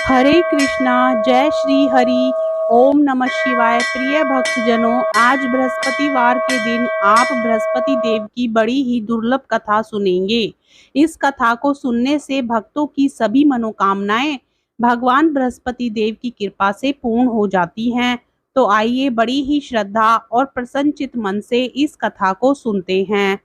हरे कृष्णा, जय श्री हरि। ओम नमः शिवाय। प्रिय भक्तजनों, आज बृहस्पतिवार के दिन आप बृहस्पति देव की बड़ी ही दुर्लभ कथा सुनेंगे। इस कथा को सुनने से भक्तों की सभी मनोकामनाएं भगवान बृहस्पति देव की कृपा से पूर्ण हो जाती हैं। तो आइए बड़ी ही श्रद्धा और प्रसन्नचित मन से इस कथा को सुनते हैं।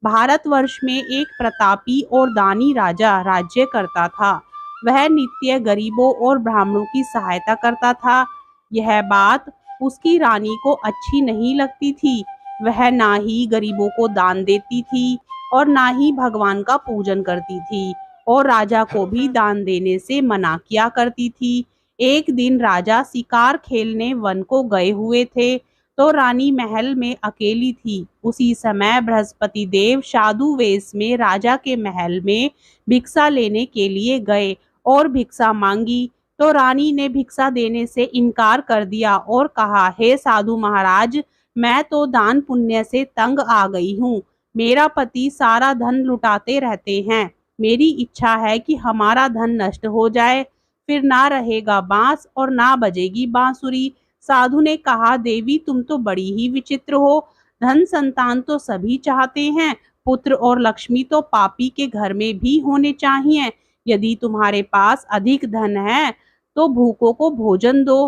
भारतवर्ष में एक प्रतापी और दानी राजा राज्य करता था। वह नित्य गरीबों और ब्राह्मणों की सहायता करता था। यह बात उसकी रानी को अच्छी नहीं लगती थी। वह ना ही गरीबों को दान देती थी और ना ही भगवान का पूजन करती थी और राजा को भी दान देने से मना किया करती थी। एक दिन राजा शिकार खेलने वन को गए हुए थे तो रानी महल में अकेली थी। उसी समय बृहस्पति देव साधु वेश में राजा के महल में भिक्षा लेने के लिए गए और भिक्षा मांगी तो रानी ने भिक्षा देने से इनकार कर दिया और कहा, हे साधु महाराज, मैं तो दान पुण्य से तंग आ गई हूँ। मेरा पति सारा धन लुटाते रहते हैं। मेरी इच्छा है कि हमारा धन नष्ट हो जाए, फिर ना रहेगा बांस और ना बजेगी बांसुरी। साधु ने कहा, देवी तुम तो बड़ी ही विचित्र हो। धन संतान तो सभी चाहते हैं, पुत्र और लक्ष्मी तो पापी के घर में भी होने चाहिए। यदि तुम्हारे पास अधिक धन है तो भूखों को भोजन दो,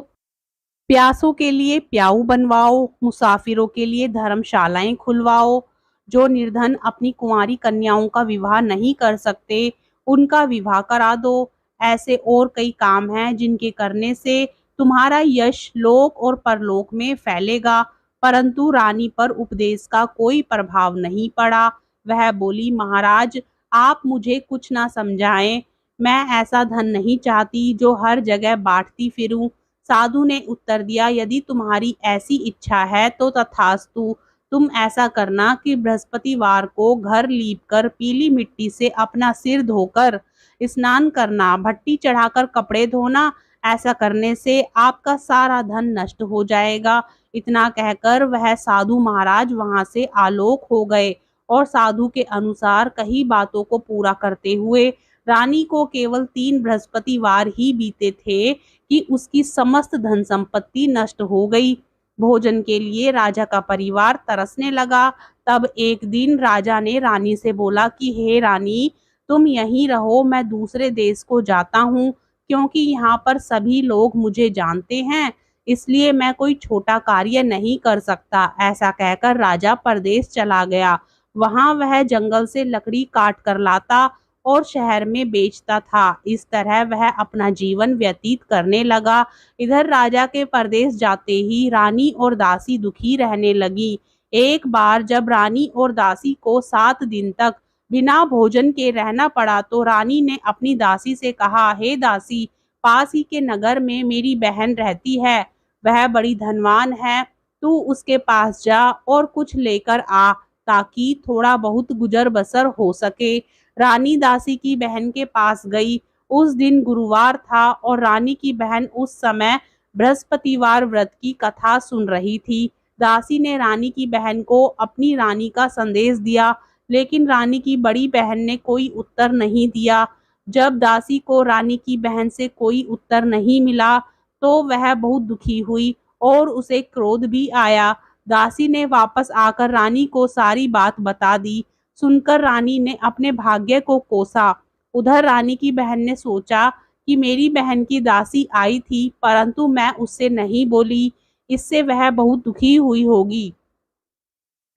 प्यासों के लिए प्याऊ बनवाओ, मुसाफिरों के लिए धर्मशालाएं खुलवाओ। जो निर्धन अपनी कुंवारी कन्याओं का विवाह नहीं कर सकते, उनका विवाह करा दो। ऐसे और कई काम हैं जिनके करने से तुम्हारा यश लोक और परलोक में फैलेगा। परंतु रानी पर उपदेश का कोई प्रभाव नहीं पड़ा। वह बोली, महाराज आप मुझे कुछ ना समझाएं। मैं ऐसा धन नहीं चाहती जो हर जगह बांटती फिरूं। साधु ने उत्तर दिया, यदि तुम्हारी ऐसी इच्छा है तो तथास्तु। तुम ऐसा करना कि बृहस्पतिवार को घर लीपकर पीली मिट्टी से अपना सिर धोकर स्नान करना, भट्टी चढ़ाकर कपड़े धोना। ऐसा करने से आपका सारा धन नष्ट हो जाएगा। इतना कहकर वह साधु महाराज वहां से आलोक हो गए और साधु के अनुसार कई बातों को पूरा करते हुए रानी को केवल 3 बृहस्पतिवार ही बीते थे कि उसकी समस्त धन संपत्ति नष्ट हो गई। भोजन के लिए राजा का परिवार तरसने लगा। तब एक दिन राजा ने रानी से बोला कि हे रानी, तुम यहीं रहो, मैं दूसरे देश को जाता हूँ, क्योंकि यहाँ पर सभी लोग मुझे जानते हैं, इसलिए मैं कोई छोटा कार्य नहीं कर सकता। ऐसा कहकर राजा परदेश चला गया। वहां वह जंगल से लकड़ी काट कर लाता और शहर में बेचता था। इस तरह वह अपना जीवन व्यतीत करने लगा। इधर राजा के परदेश जाते ही रानी और दासी दुखी रहने लगी। एक बार जब रानी और दासी को 7 दिन तक बिना भोजन के रहना पड़ा तो रानी ने अपनी दासी से कहा, हे दासी, पास ही के नगर में मेरी बहन रहती है, वह बड़ी धनवान है, तू उसके पास जा और कुछ लेकर आ ताकि थोड़ा बहुत गुजर बसर हो सके। रानी दासी की बहन के पास गई। उस दिन गुरुवार था और रानी की बहन उस समय बृहस्पतिवार व्रत की कथा सुन रही थी। दासी ने रानी की बहन को अपनी रानी का संदेश दिया, लेकिन रानी की बड़ी बहन ने कोई उत्तर नहीं दिया। जब दासी को रानी की बहन से कोई उत्तर नहीं मिला तो वह बहुत दुखी हुई और उसे क्रोध भी आया। दासी ने वापस आकर रानी को सारी बात बता दी। सुनकर रानी ने अपने भाग्य को कोसा। उधर रानी की बहन ने सोचा कि मेरी बहन की दासी आई थी, परंतु मैं उससे नहीं बोली, इससे वह बहुत दुखी हुई होगी।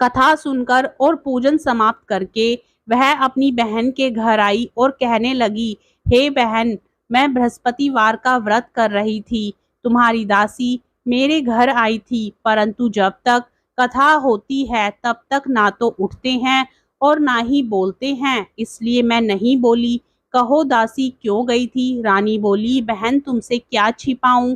कथा सुनकर और पूजन समाप्त करके वह अपनी बहन के घर आई और कहने लगी, हे बहन, मैं बृहस्पतिवार का व्रत कर रही थी। तुम्हारी दासी मेरे घर आई थी, परंतु जब तक कथा होती है तब तक ना तो उठते हैं और ना ही बोलते हैं, इसलिए मैं नहीं बोली। कहो दासी क्यों गई थी? रानी बोली, बहन तुमसे क्या छिपाऊं,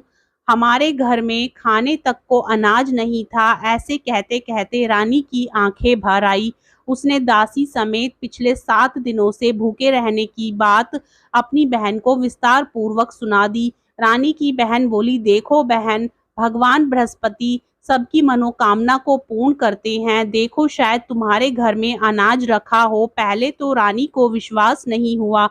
हमारे घर में खाने तक को अनाज नहीं था। ऐसे कहते कहते रानी की आंखें भर आई। उसने दासी समेत पिछले 7 दिनों से भूखे रहने की बात अपनी बहन को विस्तार पूर्वक सुना दी। रानी की बहन बोली, देखो बहन, भगवान बृहस्पति सबकी मनोकामना को पूर्ण करते हैं। देखो शायद तुम्हारे घर में अनाज रखा हो। पहले तो रानी को विश्वास नहीं हुआ,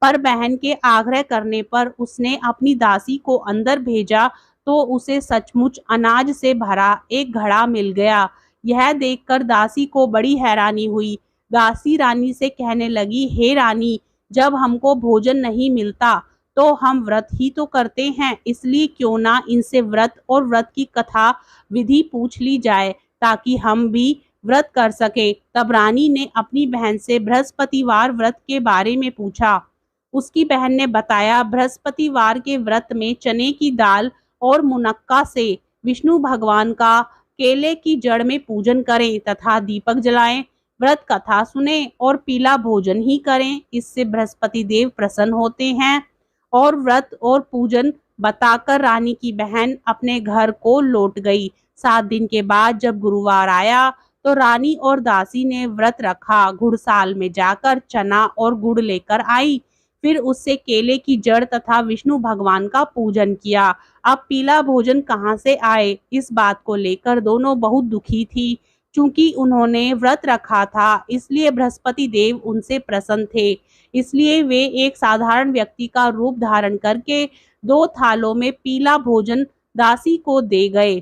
पर बहन के आग्रह करने पर उसने अपनी दासी को अंदर भेजा तो उसे सचमुच अनाज से भरा एक घड़ा मिल गया। यह देखकर दासी को बड़ी हैरानी हुई। दासी रानी से कहने लगी, हे रानी, जब हमको भोजन नहीं मिलता तो हम व्रत ही तो करते हैं, इसलिए क्यों ना इनसे व्रत और व्रत की कथा विधि पूछ ली जाए ताकि हम भी व्रत कर सके। तब रानी ने अपनी बहन से बृहस्पतिवार व्रत के बारे में पूछा। उसकी बहन ने बताया, बृहस्पतिवार के व्रत में चने की दाल और मुनक्का से विष्णु भगवान का केले की जड़ में पूजन करें तथा दीपक जलाएं, व्रत कथा सुने और पीला भोजन ही करें। इससे बृहस्पति देव प्रसन्न होते हैं। और व्रत और पूजन बताकर रानी की बहन अपने घर को लौट गई। 7 दिन के बाद जब गुरुवार आया तो रानी और दासी ने व्रत रखा। घुड़साल में जाकर चना और गुड़ लेकर आई, फिर उससे केले की जड़ तथा विष्णु भगवान का पूजन किया। अब पीला भोजन कहाँ से आए, इस बात को लेकर दोनों बहुत दुखी थी। चूंकि उन्होंने व्रत रखा था इसलिए बृहस्पति देव उनसे प्रसन्न थे। इसलिए वे एक साधारण व्यक्ति का रूप धारण करके 2 थालों में पीला भोजन दासी को दे गए।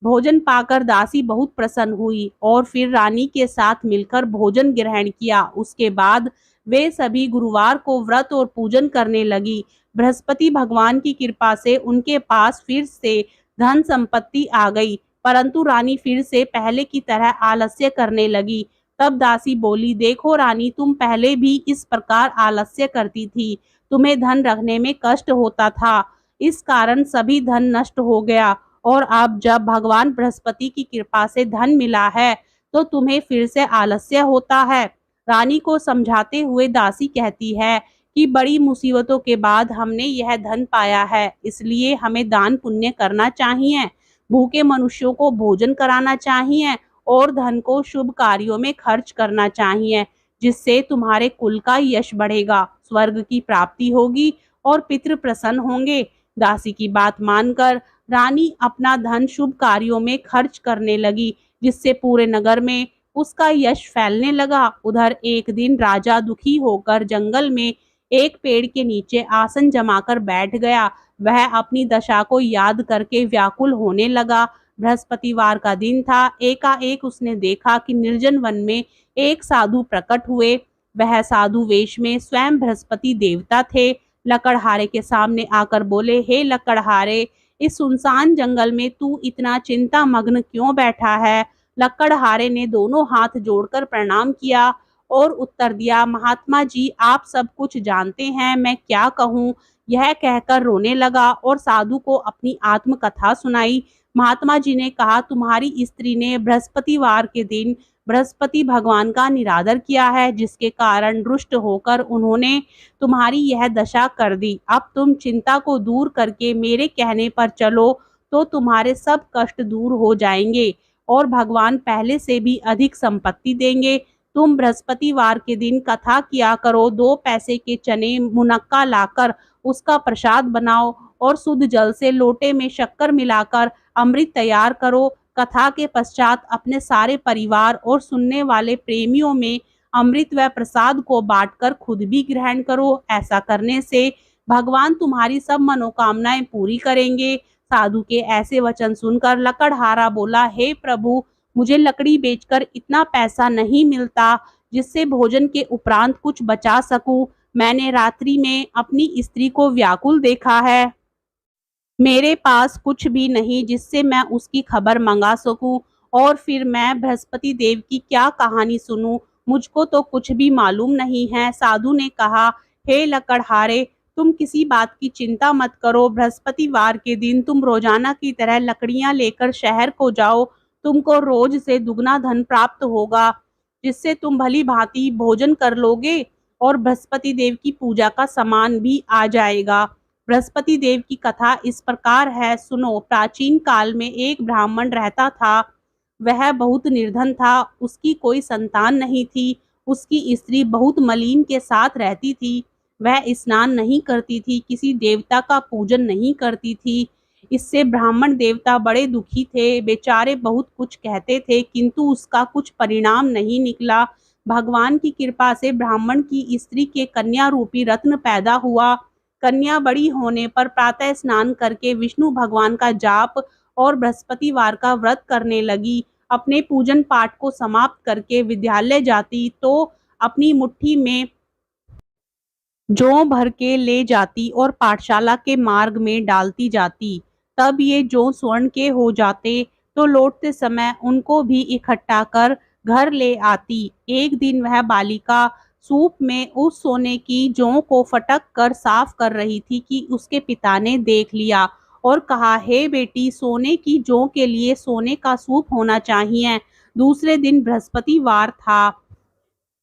भोजन पाकर दासी बहुत प्रसन्न हुई और फिर रानी के साथ मिलकर भोजन ग्रहण किया। उसके बाद वे सभी गुरुवार को व्रत और पूजन करने लगी। बृहस्पति भगवान की कृपा से उनके पास फिर से धन संपत्ति आ गई, परंतु रानी फिर से पहले की तरह आलस्य करने लगी। तब दासी बोली, देखो रानी, तुम पहले भी इस प्रकार आलस्य करती थी, तुम्हें धन रखने में कष्ट होता था, इस कारण सभी धन नष्ट हो गया, और अब जब भगवान बृहस्पति की कृपा से धन मिला है तो तुम्हें फिर से आलस्य होता है। रानी को समझाते हुए दासी कहती है कि बड़ी मुसीबतों के बाद हमने यह धन पाया है, इसलिए हमें दान पुण्य करना चाहिए, भूखे मनुष्यों को भोजन कराना चाहिए और धन को शुभ कार्यों में खर्च करना चाहिए, जिससे तुम्हारे कुल का यश बढ़ेगा, स्वर्ग की प्राप्ति होगी और पितृ प्रसन्न होंगे। दासी की बात मानकर रानी अपना धन शुभ कार्यों में खर्च करने लगी, जिससे पूरे नगर में उसका यश फैलने लगा। उधर एक दिन राजा दुखी होकर जंगल में एक पेड़ के नीचे आसन जमाकर बैठ गया। वह अपनी दशा को याद करके व्याकुल होने लगा। बृहस्पतिवार का दिन था। एकाएक उसने देखा कि निर्जन वन में एक साधु प्रकट हुए। वह साधु वेश में स्वयं बृहस्पति देवता थे। लकड़हारे के सामने आकर बोले, हे लकड़हारे, इस सुनसान जंगल में तू इतना चिंता मग्न क्यों बैठा है? लकड़हारे ने दोनों हाथ जोड़कर प्रणाम किया और उत्तर दिया, महात्मा जी, आप सब कुछ जानते हैं, मैं क्या कहूँ। यह कहकर रोने लगा और साधु को अपनी आत्मकथा सुनाई। महात्मा जी ने कहा, तुम्हारी स्त्री ने बृहस्पतिवार के दिन बृहस्पति भगवान का निरादर किया है, जिसके कारण रुष्ट होकर उन्होंने तुम्हारी यह दशा कर दी। अब तुम चिंता को दूर करके मेरे कहने पर चलो तो तुम्हारे सब कष्ट दूर हो जाएंगे और भगवान पहले से भी अधिक संपत्ति देंगे। तुम बृहस्पतिवार के दिन कथा किया करो, 2 पैसे के चने मुनक्का लाकर उसका प्रसाद बनाओ और शुद्ध जल से लोटे में शक्कर मिलाकर अमृत तैयार करो। कथा के पश्चात अपने सारे परिवार और सुनने वाले प्रेमियों में अमृत व प्रसाद को बांटकर खुद भी ग्रहण करो। ऐसा करने से भगवान तुम्हारी सब मनोकामनाएं पूरी करेंगे। साधु के ऐसे वचन सुनकर लकड़हारा बोला, हे प्रभु, मुझे लकड़ी बेचकर इतना पैसा नहीं मिलता जिससे भोजन के उपरांत कुछ बचा सकूं। मैंने रात्रि में अपनी स्त्री को व्याकुल देखा है। मेरे पास कुछ भी नहीं जिससे मैं उसकी खबर मंगा सकूं, और फिर मैं बृहस्पति देव की क्या कहानी सुनूं? मुझको तो कुछ भी मालूम नहीं है। साधु ने कहा, हे लकड़हारे, तुम किसी बात की चिंता मत करो। बृहस्पतिवार के दिन तुम रोजाना की तरह लकड़ियां लेकर शहर को जाओ। तुमको रोज से दुगना धन प्राप्त होगा, जिससे तुम भली भांति भोजन कर लोगे और बृहस्पति देव की पूजा का सामान भी आ जाएगा। बृहस्पति देव की कथा इस प्रकार है, सुनो। प्राचीन काल में एक ब्राह्मण रहता था। वह बहुत निर्धन था, उसकी कोई संतान नहीं थी। उसकी स्त्री बहुत मलीन के साथ रहती थी। वह स्नान नहीं करती थी, किसी देवता का पूजन नहीं करती थी। इससे ब्राह्मण देवता बड़े दुखी थे। बेचारे बहुत कुछ कहते थे, किंतु उसका कुछ परिणाम नहीं निकला। भगवान की कृपा से ब्राह्मण की स्त्री के कन्या रूपी रत्न पैदा हुआ। कन्या बड़ी होने पर प्रातः स्नान करके विष्णु भगवान का जाप और बृहस्पतिवार का व्रत करने लगी। अपने पूजन पाठ को समाप्त करके विद्यालय जाती तो अपनी मुट्ठी में जौ भर के ले जाती और पाठशाला के मार्ग में डालती जाती। तब ये जौ स्वर्ण के हो जाते तो लौटते समय उनको भी इकट्ठा कर घर ले आती। एक दिन वह बालिका सूप में उस सोने की जौ को फटक कर साफ कर रही थी कि उसके पिता ने देख लिया और कहा, हे बेटी, सोने की जौ के लिए सोने का सूप होना चाहिए। दूसरे दिन बृहस्पतिवार था।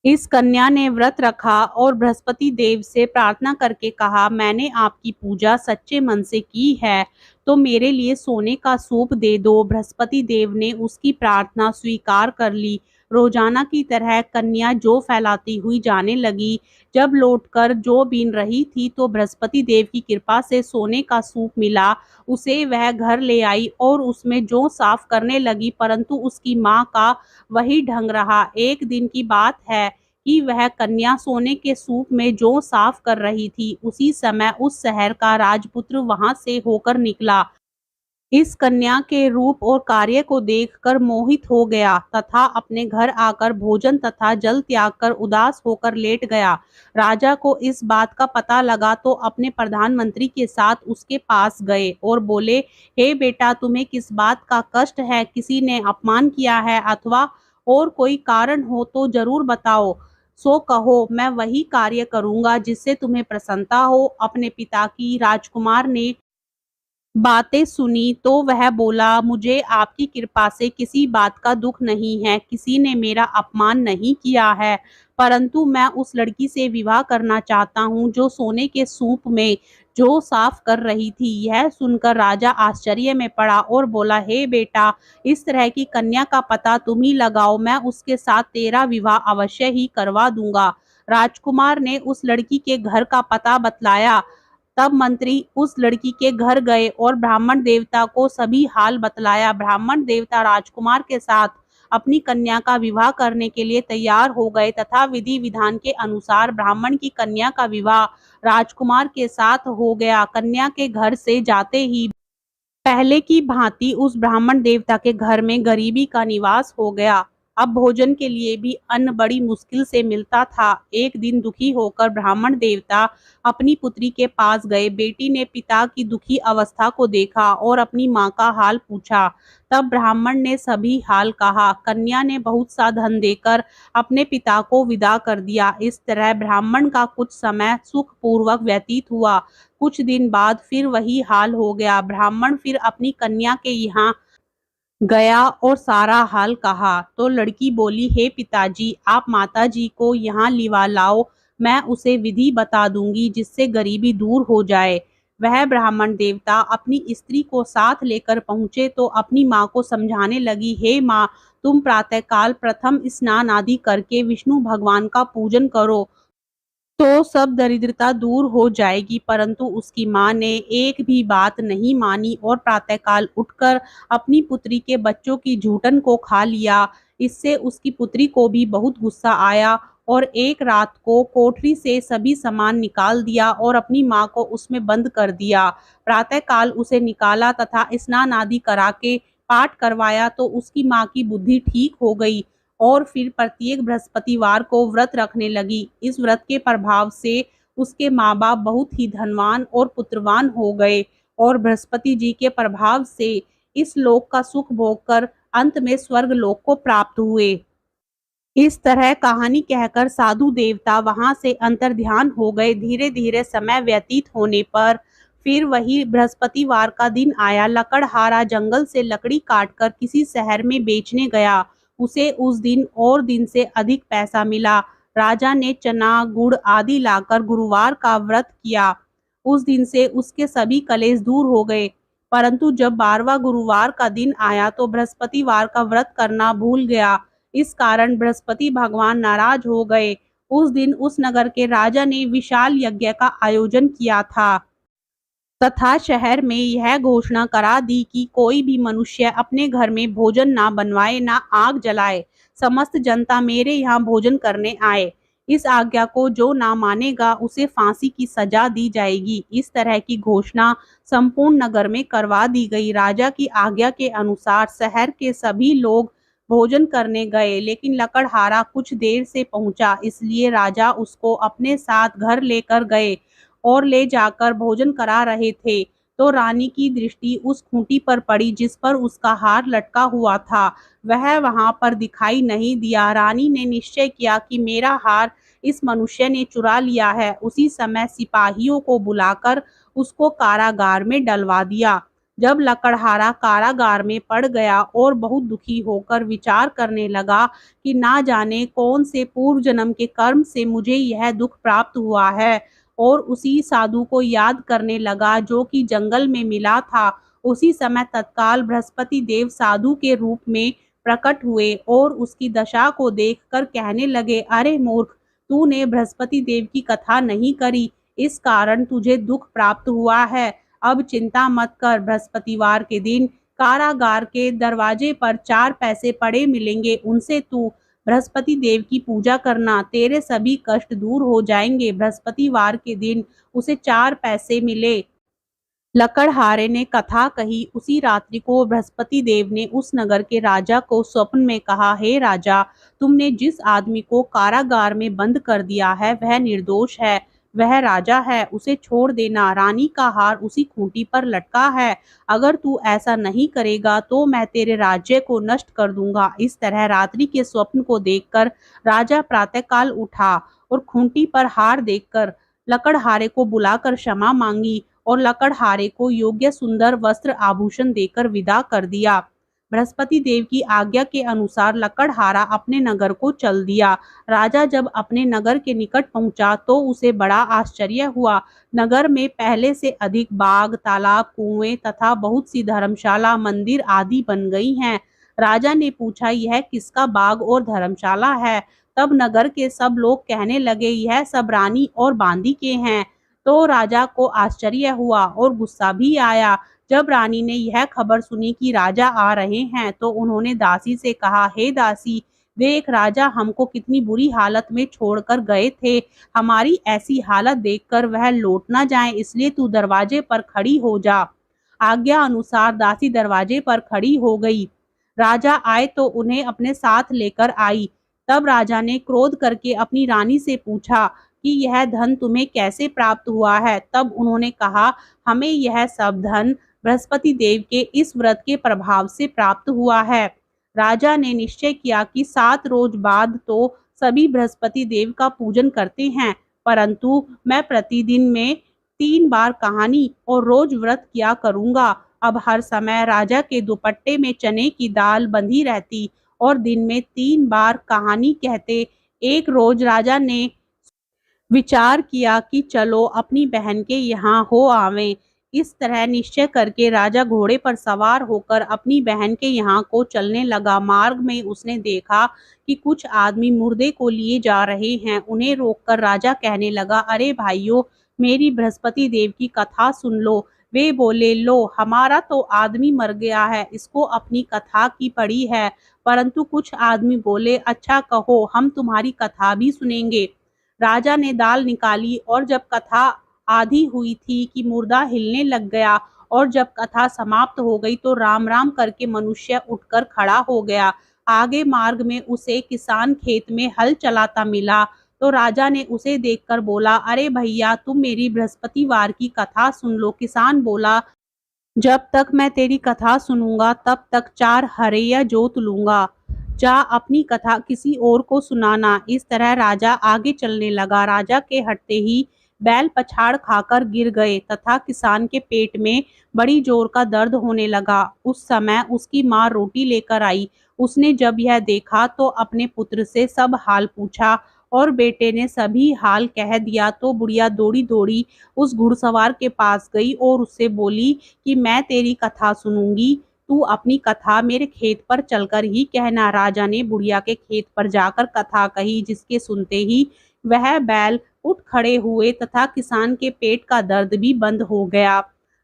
इस कन्या ने व्रत रखा और बृहस्पति देव से प्रार्थना करके कहा, मैंने आपकी पूजा सच्चे मन से की है तो मेरे लिए सोने का सूप दे दो। बृहस्पति देव ने उसकी प्रार्थना स्वीकार कर ली। रोजाना की तरह कन्या जौ फैलाती हुई जाने लगी। जब लौटकर जौ बीन रही थी तो बृहस्पति देव की कृपा से सोने का सूप मिला। उसे वह घर ले आई और उसमें जौ साफ करने लगी, परंतु उसकी माँ का वही ढंग रहा। एक दिन की बात है कि वह कन्या सोने के सूप में जौ साफ कर रही थी। उसी समय उस शहर का राजपुत्र वहां से होकर निकला। इस कन्या के रूप और कार्य को देखकर मोहित हो गया तथा अपने घर आकर भोजन तथा जल त्याग कर उदास होकर लेट गया। राजा को इस बात का पता लगा तो अपने प्रधानमंत्री के साथ उसके पास गए और बोले, हे बेटा, तुम्हें किस बात का कष्ट है? किसी ने अपमान किया है अथवा और कोई कारण हो तो जरूर बताओ। सो कहो, मैं वही कार्य करूंगा जिससे तुम्हें प्रसन्नता हो। अपने पिता की राजकुमार ने बातें सुनी तो वह बोला, मुझे आपकी कृपा से किसी बात का दुख नहीं है। किसी ने मेरा अपमान नहीं किया है, परंतु मैं उस लड़की से विवाह करना चाहता हूँ जो सोने के सूप में जो साफ कर रही थी। यह सुनकर राजा आश्चर्य में पड़ा और बोला, हे बेटा, इस तरह की कन्या का पता तुम ही लगाओ, मैं उसके साथ तेरा विवाह अवश्य ही करवा दूंगा। राजकुमार ने उस लड़की के घर का पता बतलाया। तब मंत्री उस लड़की के घर गए और ब्राह्मण देवता को सभी हाल बतलाया। ब्राह्मण देवता राजकुमार के साथ अपनी कन्या का विवाह करने के लिए तैयार हो गए तथा विधि विधान के अनुसार ब्राह्मण की कन्या का विवाह राजकुमार के साथ हो गया। कन्या के घर से जाते ही पहले की भांति उस ब्राह्मण देवता के घर में गरीबी का निवास हो गया। अब भोजन के लिए भी अन्न बड़ी मुश्किल से मिलता था। एक दिन दुखी होकर ब्राह्मण देवता अपनी पुत्री के पास गए। बेटी ने पिता की दुखी अवस्था को देखा और अपनी माँ का हाल पूछा। तब ब्राह्मण ने सभी हाल कहा। कन्या ने बहुत सा धन देकर अपने पिता को विदा कर दिया। इस तरह ब्राह्मण का कुछ समय सुखपूर्वक व्यतीत हुआ। कुछ दिन बाद फिर वही हाल हो गया। ब्राह्मण फिर अपनी कन्या के यहाँ गया और सारा हाल कहा तो लड़की बोली, हे पिताजी, आप माताजी को यहाँ लिवा लाओ, मैं उसे विधि बता दूंगी जिससे गरीबी दूर हो जाए। वह ब्राह्मण देवता अपनी स्त्री को साथ लेकर पहुंचे तो अपनी माँ को समझाने लगी, हे माँ, तुम प्रातःकाल प्रथम स्नान आदि करके विष्णु भगवान का पूजन करो तो सब दरिद्रता दूर हो जाएगी। परंतु उसकी माँ ने एक भी बात नहीं मानी और प्रातःकाल उठकर अपनी पुत्री के बच्चों की जूठन को खा लिया। इससे उसकी पुत्री को भी बहुत गुस्सा आया और एक रात को कोठरी से सभी सामान निकाल दिया और अपनी माँ को उसमें बंद कर दिया। प्रातःकाल उसे निकाला तथा स्नान आदि करा के पाठ करवाया तो उसकी माँ की बुद्धि ठीक हो गई और फिर प्रत्येक बृहस्पतिवार को व्रत रखने लगी। इस व्रत के प्रभाव से उसके माँ बाप बहुत ही धनवान और पुत्रवान हो गए और बृहस्पति जी के प्रभाव से इस लोक का सुख भोगकर अंत में स्वर्ग लोक को प्राप्त हुए। इस तरह कहानी कहकर साधु देवता वहां से अंतर्ध्यान हो गए। धीरे धीरे समय व्यतीत होने पर फिर वही बृहस्पतिवार का दिन आया। लकड़हारा जंगल से लकड़ी काटकर किसी शहर में बेचने गया। उसे उस दिन और दिन से अधिक पैसा मिला। राजा ने चना गुड़ आदि लाकर गुरुवार का व्रत किया। उस दिन से उसके सभी कलेश दूर हो गए। परंतु जब 12वां गुरुवार का दिन आया तो बृहस्पतिवार का व्रत करना भूल गया। इस कारण बृहस्पति भगवान नाराज हो गए। उस दिन उस नगर के राजा ने विशाल यज्ञ का आयोजन किया था। तथा शहर में यह घोषणा करा दी कि कोई भी मनुष्य अपने घर में भोजन ना बनवाए, ना आग जलाए। समस्त जनता मेरे यहाँ भोजन करने आए। इस आज्ञा को जो ना मानेगा उसे फांसी की सजा दी जाएगी। इस तरह की घोषणा संपूर्ण नगर में करवा दी गई। राजा की आज्ञा के अनुसार शहर के सभी लोग भोजन करने गए, लेकिन लकड़हारा कुछ देर से पहुंचा, इसलिए राजा उसको अपने साथ घर लेकर गए और ले जाकर भोजन करा रहे थे, तो रानी की दृष्टि उस खूंटी पर पड़ी जिस पर उसका हार लटका हुआ था। वह वहां पर दिखाई नहीं दिया। रानी ने निश्चय किया कि मेरा हार इस मनुष्य ने चुरा लिया है। उसी समय सिपाहियों को बुलाकर उसको कारागार में डलवा दिया। जब लकड़हारा कारागार में पड़ गया और बहुत दुखी होकर विचार करने लगा कि ना जाने कौन से पूर्व जन्म के कर्म से मुझे यह दुख प्राप्त हुआ है, और उसी साधु को याद करने लगा जो कि जंगल में मिला था। उसी समय तत्काल बृहस्पति देव साधु के रूप में प्रकट हुए और उसकी दशा को देखकर कहने लगे, अरे मूर्ख, तूने बृहस्पति देव की कथा नहीं करी, इस कारण तुझे दुख प्राप्त हुआ है। अब चिंता मत कर, बृहस्पतिवार के दिन कारागार के दरवाजे पर 4 पैसे पड़े मिलेंगे, उनसे तू बृहस्पति देव की पूजा करना, तेरे सभी कष्ट दूर हो जाएंगे। बृहस्पतिवार के दिन उसे 4 पैसे मिले। लकड़हारे ने कथा कही। उसी रात्रि को बृहस्पति देव ने उस नगर के राजा को स्वप्न में कहा, हे राजा, तुमने जिस आदमी को कारागार में बंद कर दिया है वह निर्दोष है, वह राजा है, उसे छोड़ देना। रानी का हार उसी खूंटी पर लटका है। अगर तू ऐसा नहीं करेगा तो मैं तेरे राज्य को नष्ट कर दूंगा। इस तरह रात्रि के स्वप्न को देखकर राजा प्रातःकाल उठा और खूंटी पर हार देखकर लकड़हारे को बुलाकर क्षमा मांगी और लकड़हारे को योग्य सुंदर वस्त्र आभूषण देकर विदा कर दिया। बृहस्पति देव की आज्ञा के अनुसार लकड़हारा अपने नगर को चल दिया। राजा जब अपने नगर के निकट पहुंचा तो उसे बड़ा आश्चर्य हुआ। नगर में पहले से अधिक बाग, तालाब, कुएं तथा बहुत सी धर्मशाला, मंदिर आदि बन गई हैं। राजा ने पूछा, यह किसका बाग और धर्मशाला है? तब नगर के सब लोग कहने लगे, यह सब रानी और बांदी के हैं। तो राजा को आश्चर्य हुआ और गुस्सा भी आया। जब रानी ने यह खबर सुनी कि राजा आ रहे हैं तो उन्होंने दासी से कहा, हे दासी, देख राजा हमको कितनी बुरी हालत में छोड़कर गए थे। हमारी ऐसी हालत देखकर वह लौट ना जाए, इसलिए तू दरवाजे पर खड़ी हो जा। आज्ञा अनुसार दासी दरवाजे पर खड़ी हो गई। राजा आए तो उन्हें अपने साथ लेकर आई। तब राजा ने क्रोध करके अपनी रानी से पूछा कि यह धन तुम्हें कैसे प्राप्त हुआ है? तब उन्होंने कहा, हमें यह सब धन बृहस्पति देव के इस व्रत के प्रभाव से प्राप्त हुआ है। राजा ने निश्चय किया कि 7 रोज बाद तो सभी बृहस्पति देव का पूजन करते हैं, परंतु मैं प्रतिदिन में 3 बार कहानी और रोज व्रत किया करूंगा। अब हर समय राजा के दुपट्टे में चने की दाल बंधी रहती और दिन में 3 बार कहानी कहते। एक रोज राजा ने विचार किया कि चलो अपनी बहन के यहाँ हो आवें। इस तरह निश्चय करके राजा घोड़े पर सवार होकर अपनी बहन के यहाँ को चलने लगा। मार्ग में उसने देखा कि कुछ आदमी मुर्दे को लिए जा रहे हैं। उन्हें रोककर राजा कहने लगा, अरे भाइयों, मेरी बृहस्पति देव की कथा सुन लो। वे बोले, लो, हमारा तो आदमी मर गया है, इसको अपनी कथा की पड़ी है। परंतु कुछ आदमी बोले, अच्छा कहो, हम तुम्हारी कथा भी सुनेंगे। राजा ने दाल निकाली और जब कथा आधी हुई थी कि मुर्दा हिलने लग गया, और जब कथा समाप्त हो गई तो राम राम करके मनुष्य उठकर खड़ा हो गया। आगे मार्ग में उसे किसान खेत में हल चलाता मिला, तो राजा ने उसे देखकर बोला, अरे भैया, तुम मेरी बृहस्पतिवार की कथा सुन लो। किसान बोला, जब तक मैं तेरी कथा सुनूंगा तब तक 4 हरैया जोत लूंगा। जा अपनी कथा किसी और को सुनाना। इस तरह राजा आगे चलने लगा। राजा के हटते ही बैल पछाड़ खाकर गिर गए तथा किसान के पेट में बड़ी जोर का दर्द होने लगा। उस समय उसकी माँ रोटी लेकर आई। उसने जब यह देखा तो अपने पुत्र से सब हाल पूछा और बेटे ने सभी हाल कह दिया। तो बुढ़िया दौड़ी दौड़ी उस घुड़सवार के पास गई और उससे बोली कि मैं तेरी कथा सुनूंगी, तू अपनी कथा मेरे खेत पर चलकर ही कहना। राजा ने बुढ़िया के खेत पर जाकर कथा कही, जिसके सुनते ही वह बैल उठ खड़े हुए तथा किसान के पेट का दर्द भी बंद हो गया।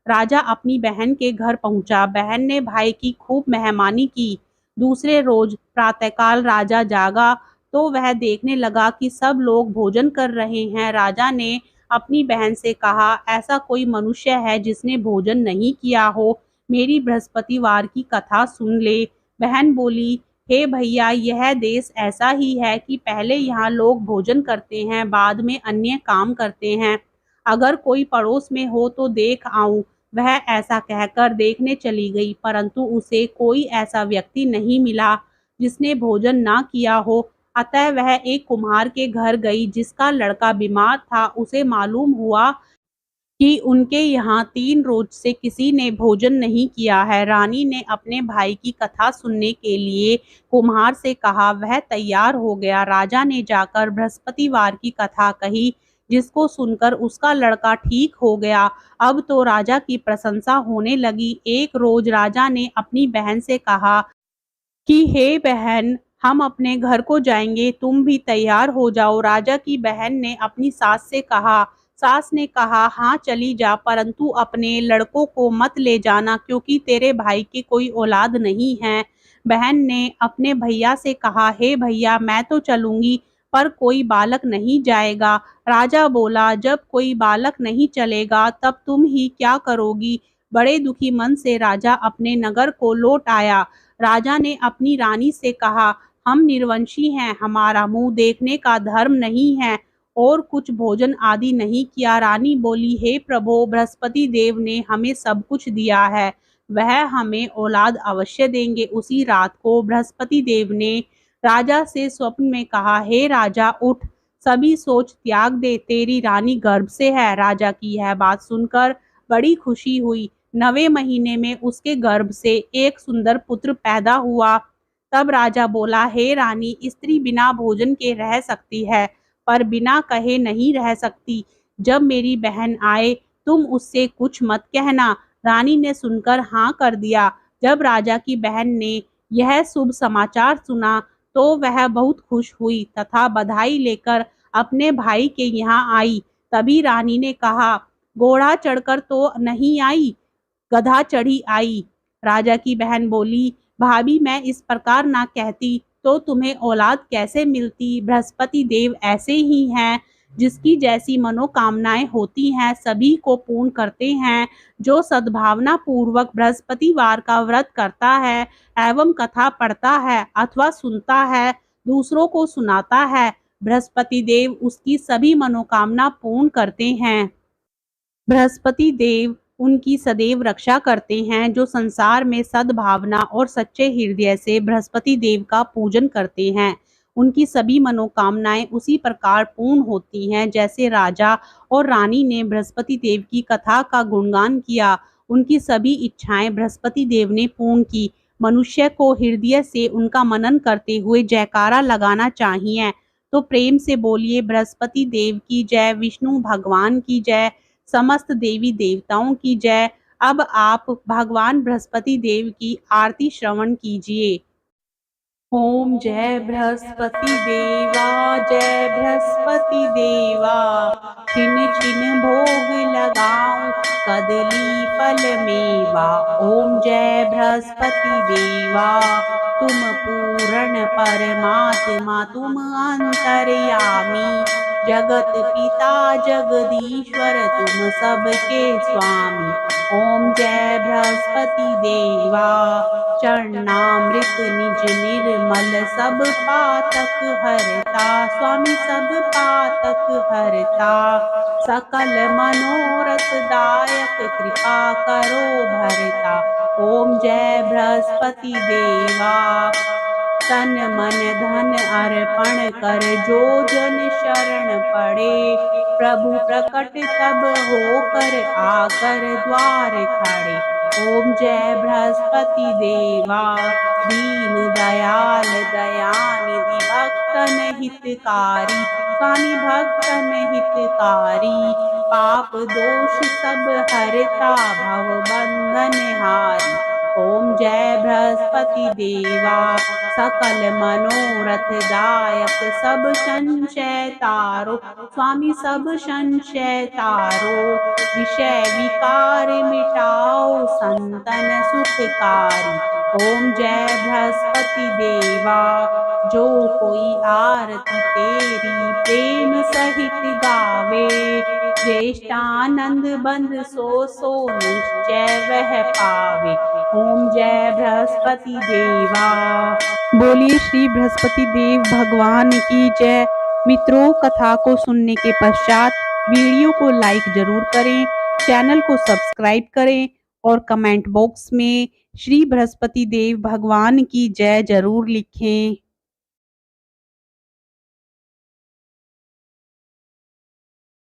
राजा अपनी बहन के घर पहुंचा। बहन ने भाई की खूब मेहमानी की। दूसरे रोज प्रातःकाल राजा जागा तो वह देखने लगा कि सब लोग भोजन कर रहे हैं। राजा ने अपनी बहन से कहा, ऐसा कोई मनुष्य है जिसने भोजन नहीं किया हो? मेरी बृहस्पतिवार की कथा सुन ले। बहन बोली, हे भैया, यह देश ऐसा ही है कि पहले यहाँ लोग भोजन करते हैं, बाद में अन्य काम करते हैं। अगर कोई पड़ोस में हो तो देख आऊं। वह ऐसा कहकर देखने चली गई, परंतु उसे कोई ऐसा व्यक्ति नहीं मिला जिसने भोजन ना किया हो। अतः वह एक कुम्हार के घर गई जिसका लड़का बीमार था। उसे मालूम हुआ कि उनके यहाँ 3 रोज से किसी ने भोजन नहीं किया है। रानी ने अपने भाई की कथा सुनने के लिए कुम्हार से कहा। वह तैयार हो गया। राजा ने जाकर बृहस्पतिवार की कथा कही, जिसको सुनकर उसका लड़का ठीक हो गया। अब तो राजा की प्रशंसा होने लगी। एक रोज राजा ने अपनी बहन से कहा कि हे बहन, हम अपने घर को जाएंगे, तुम भी तैयार हो जाओ। राजा की बहन ने अपनी सास से कहा। सास ने कहा, हाँ चली जा, परंतु अपने लड़कों को मत ले जाना, क्योंकि तेरे भाई की कोई औलाद नहीं है। बहन ने अपने भैया से कहा, हे भैया, मैं तो चलूंगी, पर कोई बालक नहीं जाएगा। राजा बोला, जब कोई बालक नहीं चलेगा तब तुम ही क्या करोगी? बड़े दुखी मन से राजा अपने नगर को लौट आया। राजा ने अपनी रानी से कहा, हम निर्वंशी हैं, हमारा मुंह देखने का धर्म नहीं है और कुछ भोजन आदि नहीं किया। रानी बोली, हे प्रभु, बृहस्पति देव ने हमें सब कुछ दिया है, वह हमें औलाद अवश्य देंगे। उसी रात को बृहस्पति देव ने राजा से स्वप्न में कहा, हे राजा, उठ, सभी सोच त्याग दे, तेरी रानी गर्भ से है। राजा की यह बात सुनकर बड़ी खुशी हुई। 9वें महीने में उसके गर्भ से एक सुंदर पुत्र पैदा हुआ। तब राजा बोला, हे रानी, स्त्री बिना भोजन के रह सकती है, पर बिना कहे नहीं रह सकती। जब मेरी बहन आए तुम उससे कुछ मत कहना। रानी ने सुनकर हाँ कर दिया। जब राजा की बहन ने यह शुभ समाचार सुना तो वह बहुत खुश हुई तथा बधाई लेकर अपने भाई के यहाँ आई। तभी रानी ने कहा, घोड़ा चढ़कर तो नहीं आई, गधा चढ़ी आई। राजा की बहन बोली, भाभी, मैं इस प्रकार ना कहती तो तुम्हें औलाद कैसे मिलती? बृहस्पति देव ऐसे ही हैं, जिसकी जैसी मनोकामनाएं होती हैं सभी को पूर्ण करते हैं। जो सद्भावना पूर्वक बृहस्पतिवार का व्रत करता है एवं कथा पढ़ता है अथवा सुनता है, दूसरों को सुनाता है, बृहस्पति देव उसकी सभी मनोकामना पूर्ण करते हैं। बृहस्पति देव उनकी सदैव रक्षा करते हैं। जो संसार में सद्भावना और सच्चे हृदय से बृहस्पति देव का पूजन करते हैं, उनकी सभी मनोकामनाएं उसी प्रकार पूर्ण होती हैं जैसे राजा और रानी ने बृहस्पति देव की कथा का गुणगान किया। उनकी सभी इच्छाएं बृहस्पति देव ने पूर्ण की। मनुष्य को हृदय से उनका मनन करते हुए जयकारा लगाना चाहिए। तो प्रेम से बोलिए, बृहस्पति देव की जय, विष्णु भगवान की जय, समस्त देवी देवताओं की जय। अब आप भगवान बृहस्पति देव की आरती श्रवण कीजिए। ओम जय बृहस्पति देवा, जय बृहस्पति देवा, छिन छिन भोग लगाऊं, कदली फल मेवा। ओम जय बृहस्पति देवा, तुम पूर्ण परमात्मा, तुम अंतर्यामी, जगत पिता जगदीश्वर, तुम सबके स्वामी। ओम जय बृहस्पति देवा, चरणामृत निज निर्मल, सब पातक हरता, स्वामी सब पातक हरता। सकल मनोरथ दायक, कृपा करो भरता। ओम जय बृहस्पति देवा, तन मन धन अर्पण कर, जो जन शरण पड़े, प्रभु प्रकट तब होकर, आकर द्वार खड़े। ओम जय बृहस्पति देवा, दीन दयाल दयानिधि, भक्तन हितकारी, स्वामी भक्तन हितकारी। पाप दोष सब हरता, भव बंधन हारी। ओम जय बृहस्पति देवा, सकल मनोरथ दायक, सब संशय तारो, स्वामी सब संशय तारो। विषय विकार मिटा संतन सुखकारी। ओम जय बृहस्पति देवा, जो कोई आरती तेरी प्रेम सहित गावे, ज्येष्ठानंद बंद सो निश्चय वह पावे। ओम जय बृहस्पति देवा। बोलिए श्री बृहस्पति देव भगवान की जय। मित्रों, कथा को सुनने के पश्चात वीडियो को लाइक जरूर करें, चैनल को सब्सक्राइब करें और कमेंट बॉक्स में श्री बृहस्पति देव भगवान की जय जरूर लिखें।